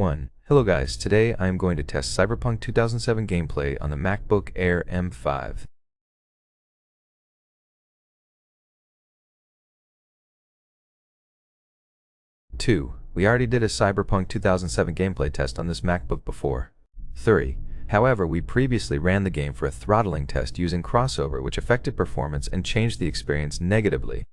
1. Hello guys, today I am going to test Cyberpunk 2007 gameplay on the MacBook Air M5. Two. We already did a Cyberpunk 2007 gameplay test on this MacBook before. 3. However, we previously ran the game for a throttling test using crossover, which affected performance and changed the experience negatively.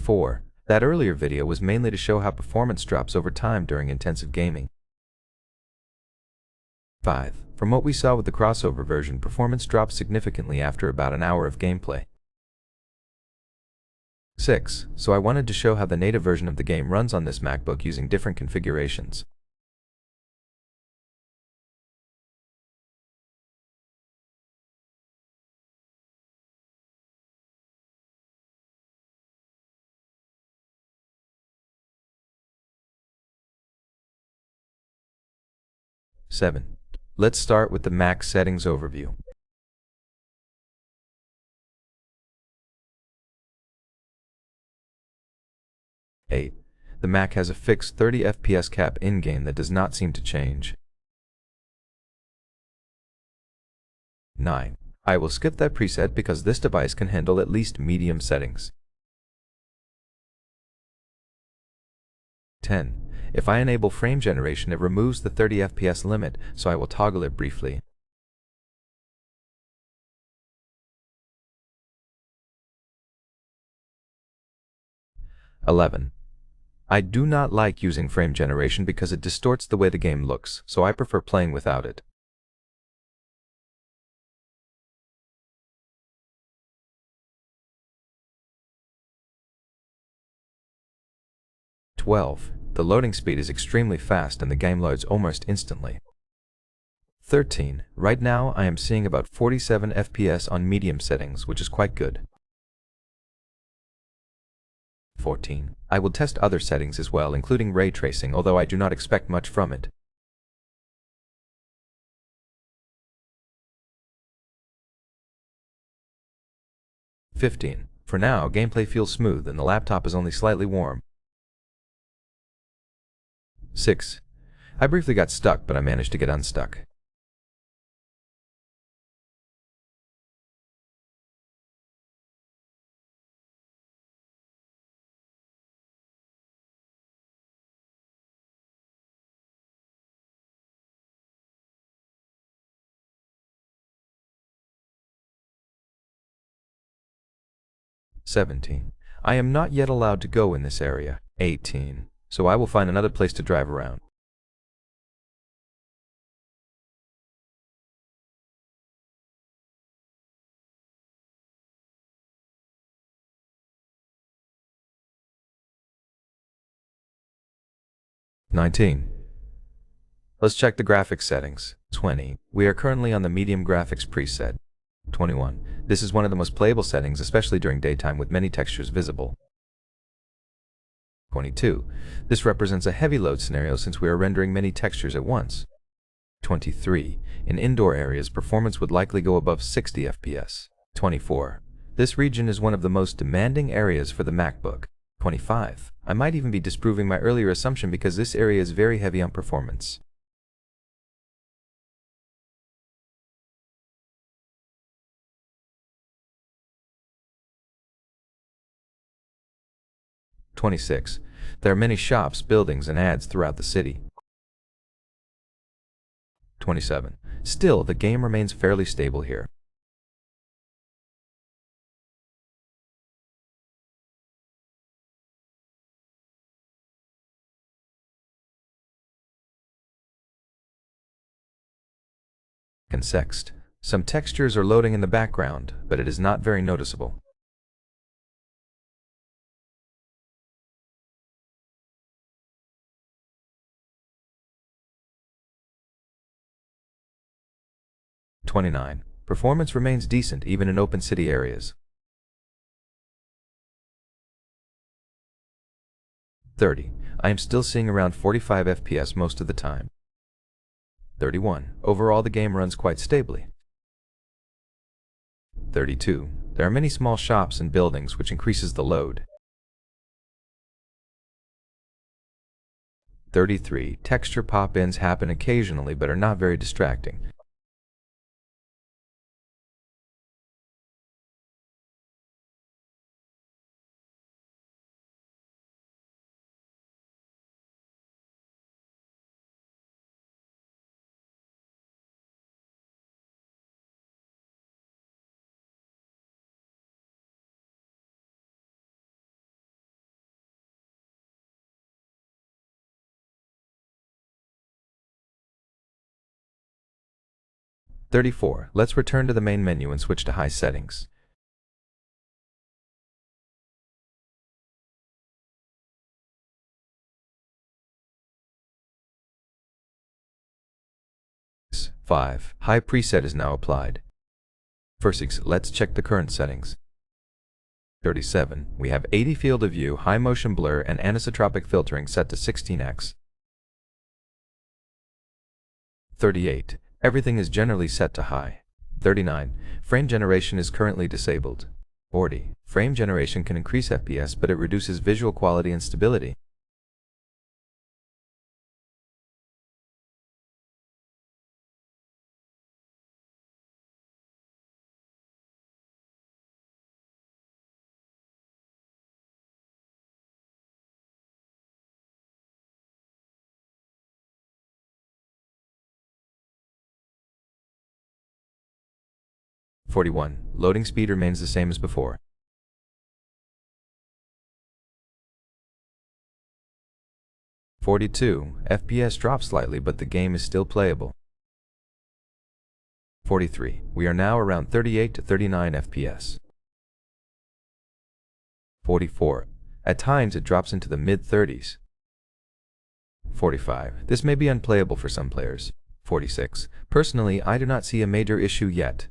4. That earlier video was mainly to show how performance drops over time during intensive gaming. 5. From what we saw with the crossover version, performance drops significantly after about an hour of gameplay. 6. So I wanted to show how the native version of the game runs on this MacBook using different configurations. 7. Let's start with the Mac settings overview. 8. The Mac has a fixed 30 FPS cap in-game that does not seem to change. 9. I will skip that preset because this device can handle at least medium settings. 10. If I enable frame generation, it removes the 30 FPS limit, so I will toggle it briefly. 11. I do not like using frame generation because it distorts the way the game looks, so I prefer playing without it. 12. The loading speed is extremely fast and the game loads almost instantly. 13. Right now I am seeing about 47 FPS on medium settings, which is quite good. 14. I will test other settings as well, including ray tracing, although I do not expect much from it. 15. For now, gameplay feels smooth and the laptop is only slightly warm. 6. I briefly got stuck, but I managed to get unstuck. 17. I am not yet allowed to go in this area. 18. So I will find another place to drive around. 19. Let's check the graphics settings. 20. We are currently on the medium graphics preset. 21. This is one of the most playable settings, especially during daytime with many textures visible. 22. This represents a heavy load scenario since we are rendering many textures at once. 23. In indoor areas, performance would likely go above 60 FPS. 24. This region is one of the most demanding areas for the MacBook. 25. I might even be disproving my earlier assumption because this area is very heavy on performance. 26. There are many shops, buildings, and ads throughout the city. 27. Still, the game remains fairly stable here. 6. Some textures are loading in the background, but it is not very noticeable. 29. Performance remains decent even in open city areas. 30. I am still seeing around 45 FPS most of the time. 31. Overall the game runs quite stably. 32. There are many small shops and buildings which increases the load. 33. Texture pop-ins happen occasionally but are not very distracting. 34. Let's return to the main menu and switch to high settings. 5. High preset is now applied. First, let's check the current settings. 37. We have 80 field of view, high motion blur, and anisotropic filtering set to 16x. 38. Everything is generally set to high. 39. Frame generation is currently disabled. 40. Frame generation can increase FPS but it reduces visual quality and stability. 41. Loading speed remains the same as before. 42. FPS drops slightly but the game is still playable. 43. We are now around 38 to 39 FPS. 44. At times it drops into the mid-30s. 45. This may be unplayable for some players. 46. Personally, I do not see a major issue yet.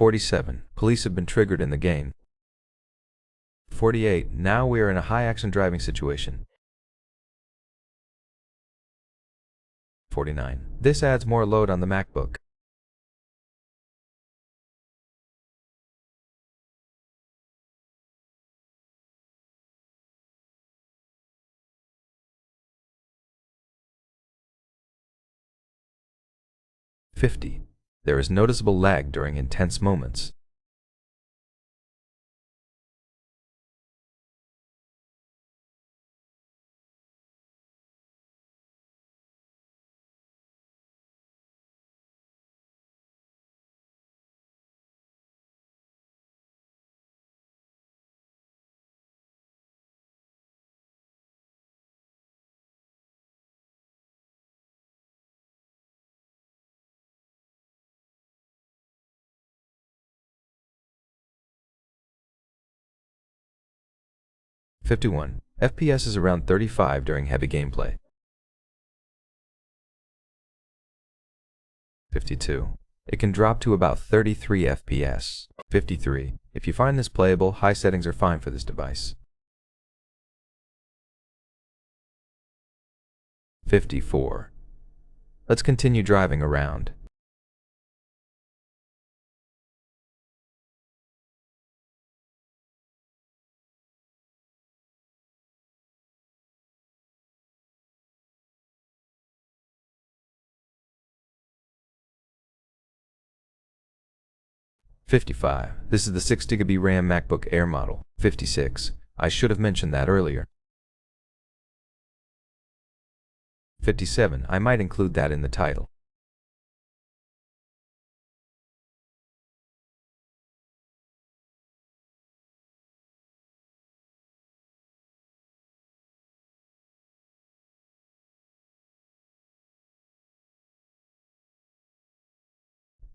47. Police have been triggered in the game. 48. Now we are in a high-action driving situation. 49. This adds more load on the MacBook. 50. There is noticeable lag during intense moments. 51. FPS is around 35 during heavy gameplay. 52. It can drop to about 33 FPS. 53. If you find this playable, high settings are fine for this device. 54. Let's continue driving around. 55. This is the 6GB RAM MacBook Air model. 56. I should have mentioned that earlier. 57. I might include that in the title.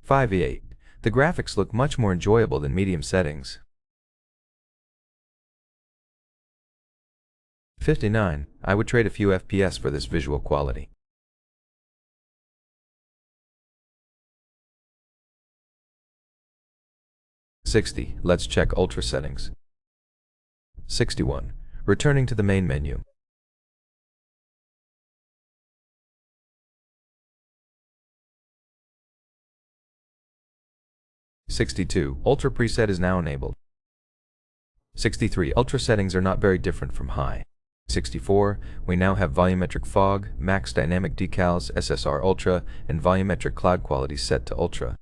58. The graphics look much more enjoyable than medium settings. 59. I would trade a few FPS for this visual quality. 60. Let's check Ultra settings. 61. Returning to the main menu. 62. Ultra preset is now enabled. 63. Ultra settings are not very different from high. 64. We now have volumetric fog, max dynamic decals, SSR Ultra, and volumetric cloud quality set to Ultra.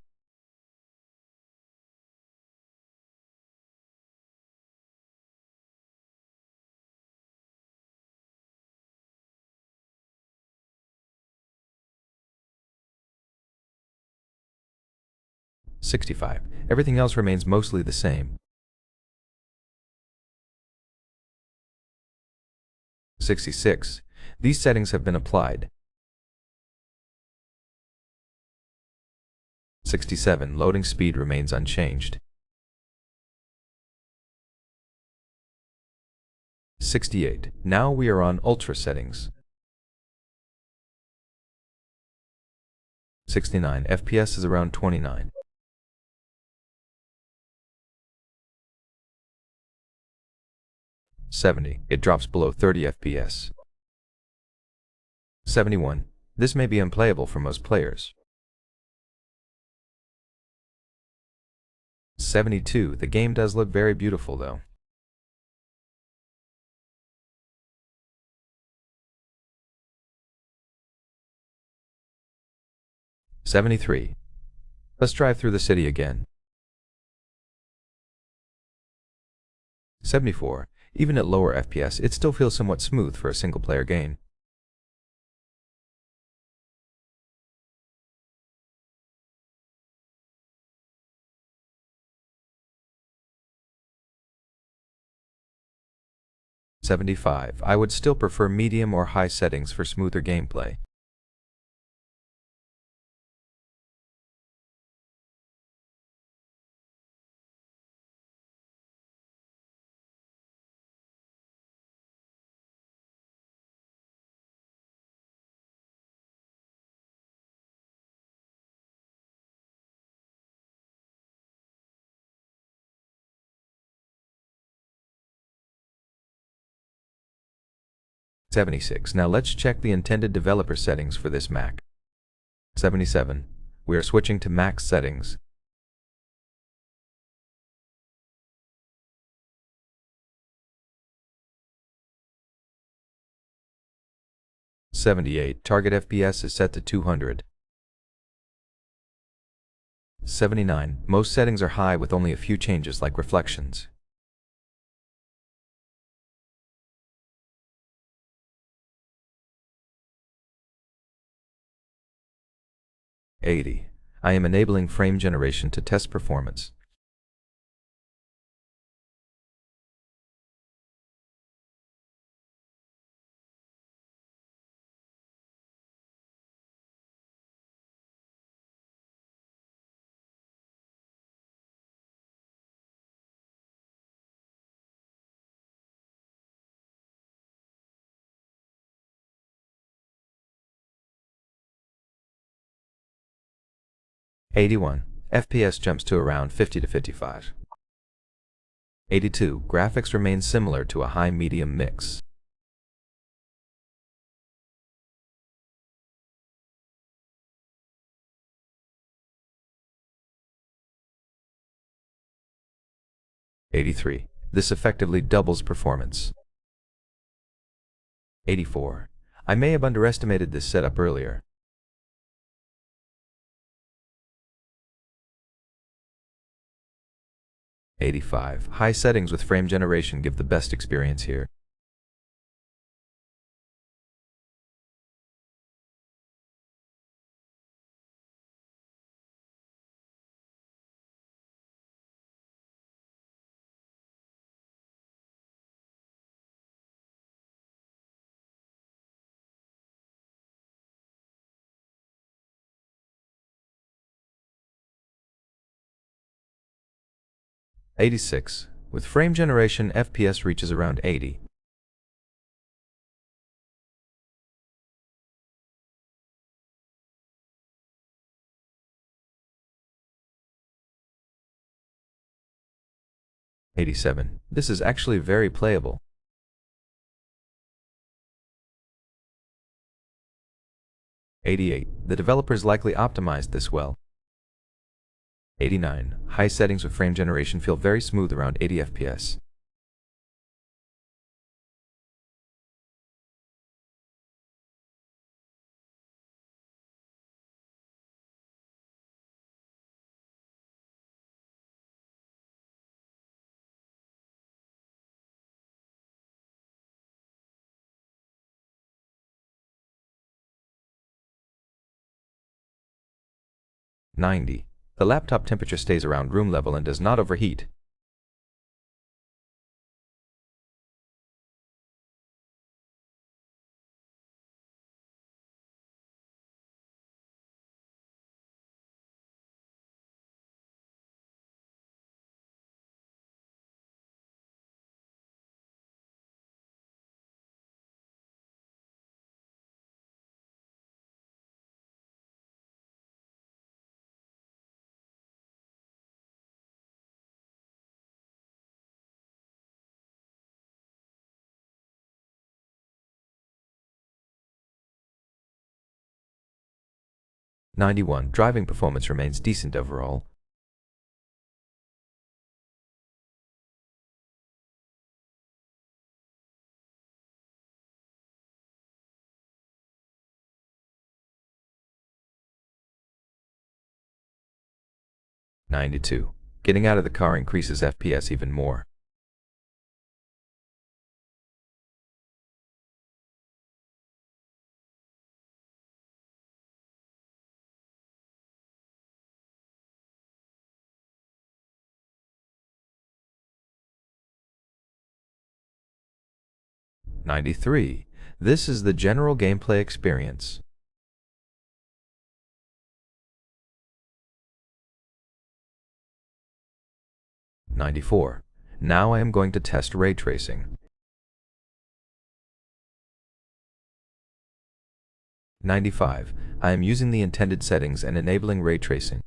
65. Everything else remains mostly the same. 66. These settings have been applied. 67. Loading speed remains unchanged. 68. Now we are on Ultra settings. 69. FPS is around 29. 70. It drops below 30 FPS. 71. This may be unplayable for most players. 72. The game does look very beautiful though. 73. Let's drive through the city again. 74. Even at lower FPS, it still feels somewhat smooth for a single-player game. 75. I would still prefer medium or high settings for smoother gameplay. 76. Now let's check the intended developer settings for this Mac. 77. We are switching to Mac settings. 78. Target FPS is set to 200. 79. Most settings are high with only a few changes like reflections. 80. I am enabling frame generation to test performance. 81. FPS jumps to around 50 to 55. 82. Graphics remain similar to a high-medium mix. 83. This effectively doubles performance. 84. I may have underestimated this setup earlier. 85. High settings with frame generation give the best experience here. 86. With frame generation, FPS reaches around 80. 87. This is actually very playable. 88. The developers likely optimized this well. 89. High settings with frame generation feel very smooth around 80 FPS. 90. The laptop temperature stays around room level and does not overheat. 91. Driving performance remains decent overall. 92. Getting out of the car increases FPS even more. 93. This is the general gameplay experience. 94. Now I am going to test ray tracing. 95. I am using the intended settings and enabling ray tracing.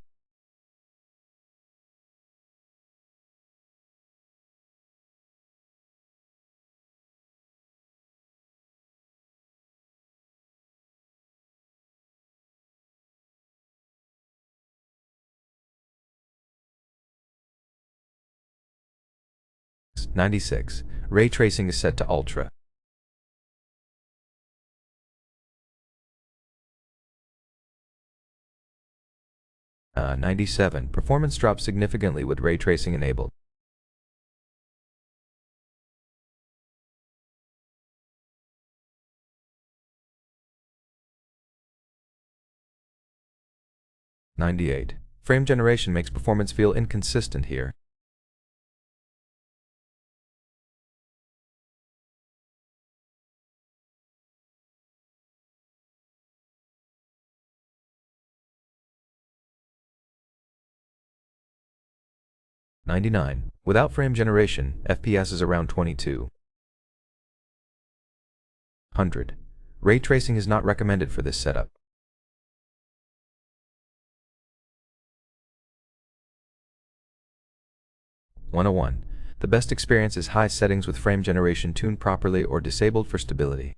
96. Ray tracing is set to ultra. 97. Performance drops significantly with ray tracing enabled. 98. Frame generation makes performance feel inconsistent here. 99. Without frame generation, FPS is around 22. 100. Ray tracing is not recommended for this setup. 101. The best experience is high settings with frame generation tuned properly or disabled for stability.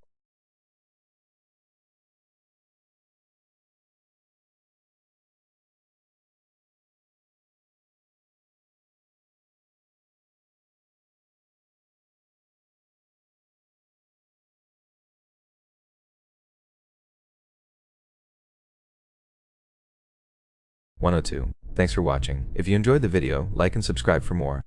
102. Thanks for watching. If you enjoyed the video, like and subscribe for more.